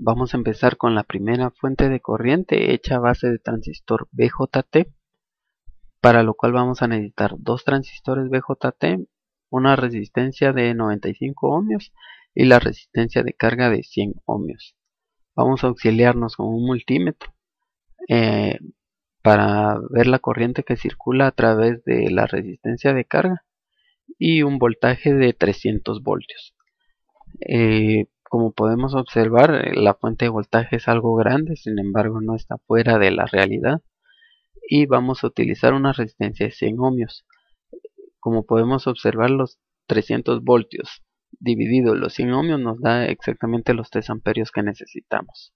Vamos a empezar con la primera fuente de corriente hecha a base de transistor BJT, para lo cual vamos a necesitar dos transistores BJT, una resistencia de 95 ohmios y la resistencia de carga de 100 ohmios. Vamos a auxiliarnos con un multímetro para ver la corriente que circula a través de la resistencia de carga y un voltaje de 300 voltios. Como podemos observar, la fuente de voltaje es algo grande, sin embargo no está fuera de la realidad, y vamos a utilizar una resistencia de 100 ohmios. Como podemos observar, los 300 voltios dividido los 100 ohmios nos da exactamente los 3 amperios que necesitamos.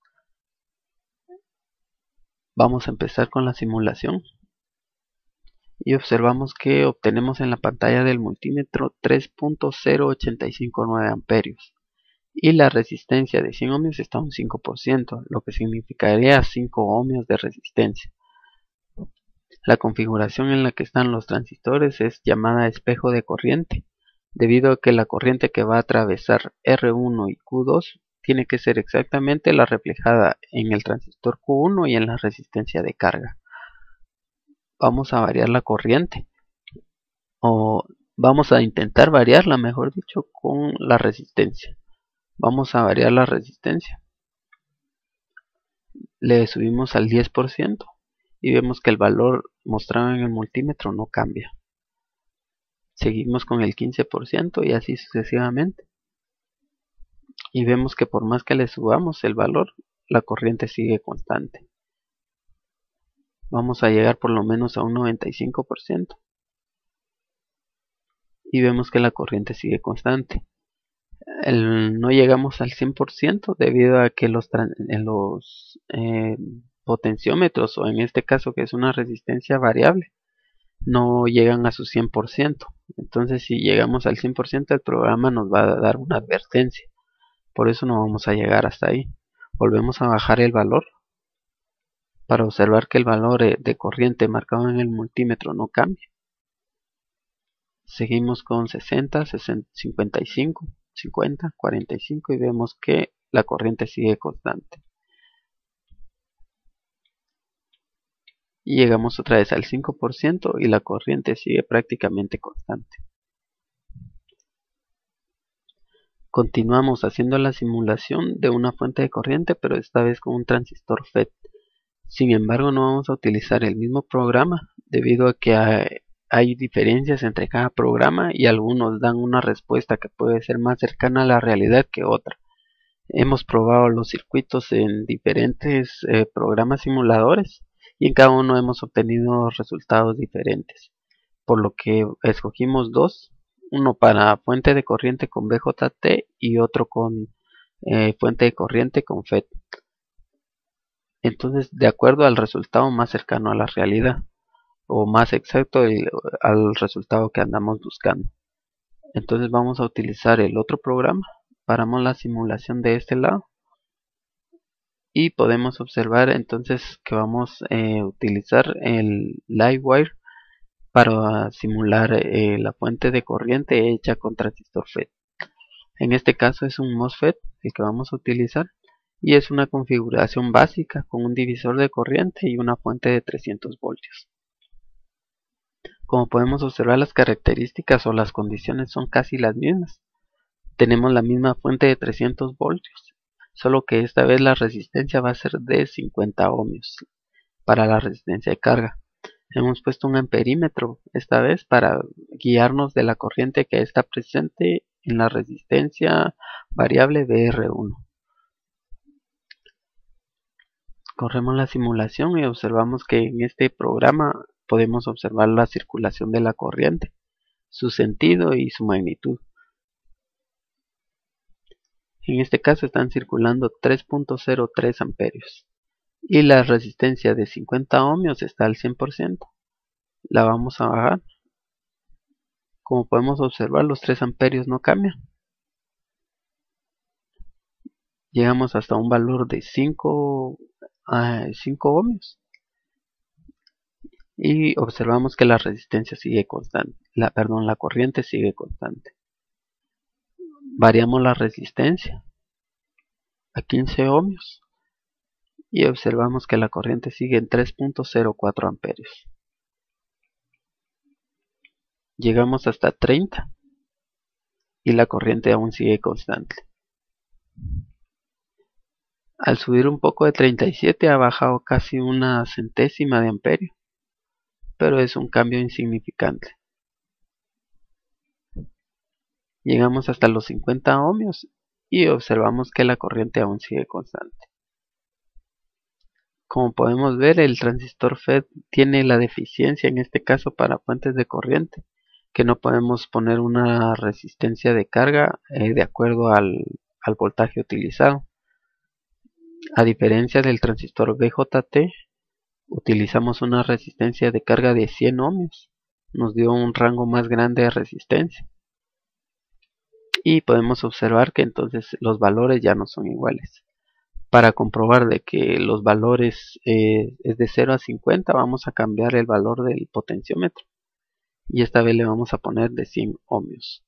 Vamos a empezar con la simulación y observamos que obtenemos en la pantalla del multímetro 3.0859 amperios y la resistencia de 100 ohmios está a un 5%, lo que significaría 5 ohmios de resistencia. La configuración en la que están los transistores es llamada espejo de corriente, debido a que la corriente que va a atravesar R1 y Q2 tiene que ser exactamente la reflejada en el transistor Q1 y en la resistencia de carga. Vamos a variar la corriente, o vamos a intentar variarla, mejor dicho, con la resistencia. Vamos a variar la resistencia. Le subimos al 10% y vemos que el valor mostrado en el multímetro no cambia. Seguimos con el 15% y así sucesivamente. Y vemos que por más que le subamos el valor, la corriente sigue constante. Vamos a llegar por lo menos a un 95% y vemos que la corriente sigue constante. No llegamos al 100% debido a que los potenciómetros, o en este caso que es una resistencia variable, no llegan a su 100%. Entonces si llegamos al 100%, el programa nos va a dar una advertencia. Por eso no vamos a llegar hasta ahí. Volvemos a bajar el valor para observar que el valor de corriente marcado en el multímetro no cambia. Seguimos con 60, 55, 50, 45 y vemos que la corriente sigue constante. Y llegamos otra vez al 5% y la corriente sigue prácticamente constante. Continuamos haciendo la simulación de una fuente de corriente, pero esta vez con un transistor FET. Sin embargo, no vamos a utilizar el mismo programa debido a que hay diferencias entre cada programa y algunos dan una respuesta que puede ser más cercana a la realidad que otra. Hemos probado los circuitos en diferentes programas simuladores y en cada uno hemos obtenido resultados diferentes, por lo que escogimos dos, uno para fuente de corriente con BJT y otro con fuente de corriente con FET. Entonces, de acuerdo al resultado más cercano a la realidad o más exacto al resultado que andamos buscando. Entonces vamos a utilizar el otro programa, paramos la simulación de este lado y podemos observar entonces que vamos a utilizar el Livewire para simular la fuente de corriente hecha con transistor FET. En este caso es un MOSFET el que vamos a utilizar y es una configuración básica con un divisor de corriente y una fuente de 300 voltios. Como podemos observar, las características o las condiciones son casi las mismas. Tenemos la misma fuente de 300 voltios, solo que esta vez la resistencia va a ser de 50 ohmios para la resistencia de carga. Hemos puesto un amperímetro esta vez para guiarnos de la corriente que está presente en la resistencia variable BR1. Corremos la simulación y observamos que en este programa podemos observar la circulación de la corriente, su sentido y su magnitud. En este caso están circulando 3.03 amperios y la resistencia de 50 ohmios está al 100%. La vamos a bajar. Como podemos observar, los 3 amperios no cambian. Llegamos hasta un valor de 5 ohmios y observamos que la resistencia sigue constante, la corriente sigue constante. Variamos la resistencia a 15 ohmios y observamos que la corriente sigue en 3.04 amperios. Llegamos hasta 30 y la corriente aún sigue constante. Al subir un poco de 37 ha bajado casi una centésima de amperio, pero es un cambio insignificante. Llegamos hasta los 50 ohmios y observamos que la corriente aún sigue constante. Como podemos ver, el transistor FET tiene la deficiencia en este caso para fuentes de corriente, que no podemos poner una resistencia de carga de acuerdo al voltaje utilizado. A diferencia del transistor BJT, utilizamos una resistencia de carga de 100 ohmios. Nos dio un rango más grande de resistencia. Y podemos observar que entonces los valores ya no son iguales. Para comprobar de que los valores es de 0 a 50, vamos a cambiar el valor del potenciómetro. Y esta vez le vamos a poner de 100 ohmios.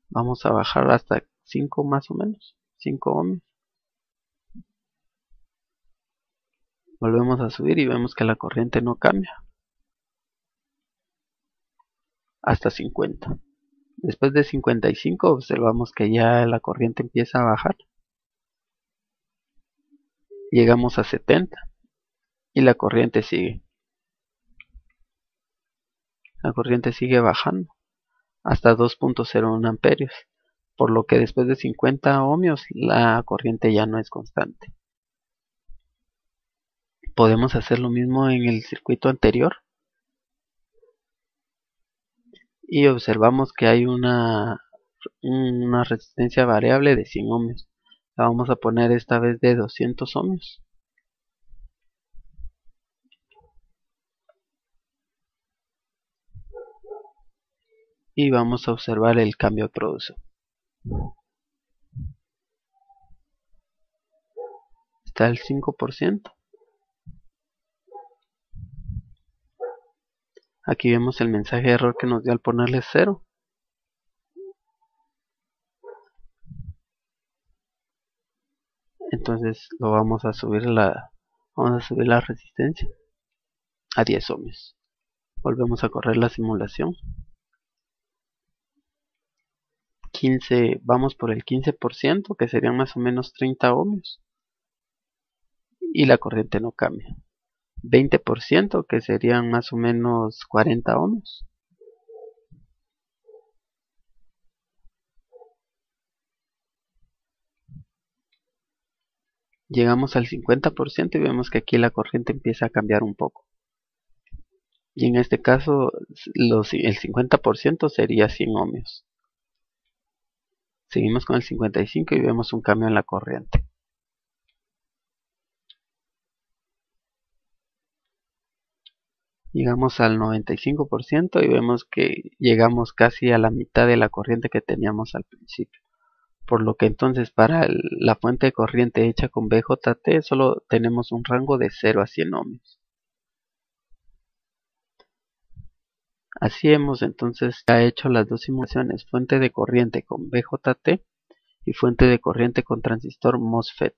Vamos a bajar hasta 5 más o menos, 5 ohmios. Volvemos a subir y vemos que la corriente no cambia. Hasta 50. Después de 55 observamos que ya la corriente empieza a bajar. Llegamos a 70 y la corriente sigue. La corriente sigue bajando hasta 2.01 amperios, por lo que después de 50 ohmios la corriente ya no es constante. Podemos hacer lo mismo en el circuito anterior y observamos que hay una resistencia variable de 100 ohmios. La vamos a poner esta vez de 200 ohmios. Y vamos a observar el cambio de producción. Está al 5%. Aquí vemos el mensaje de error que nos dio al ponerle 0. Entonces lo vamos a subir la resistencia a 10 ohmios. Volvemos a correr la simulación. 15, vamos por el 15%, que serían más o menos 30 ohmios. Y la corriente no cambia. 20%, que serían más o menos 40 ohmios. Llegamos al 50% y vemos que aquí la corriente empieza a cambiar un poco. Y en este caso el 50% sería 100 ohmios. Seguimos con el 55 y vemos un cambio en la corriente. Llegamos al 95% y vemos que llegamos casi a la mitad de la corriente que teníamos al principio. Por lo que entonces para la fuente de corriente hecha con BJT solo tenemos un rango de 0 a 100 ohmios. Así hemos entonces ya hecho las dos simulaciones, fuente de corriente con BJT y fuente de corriente con transistor MOSFET.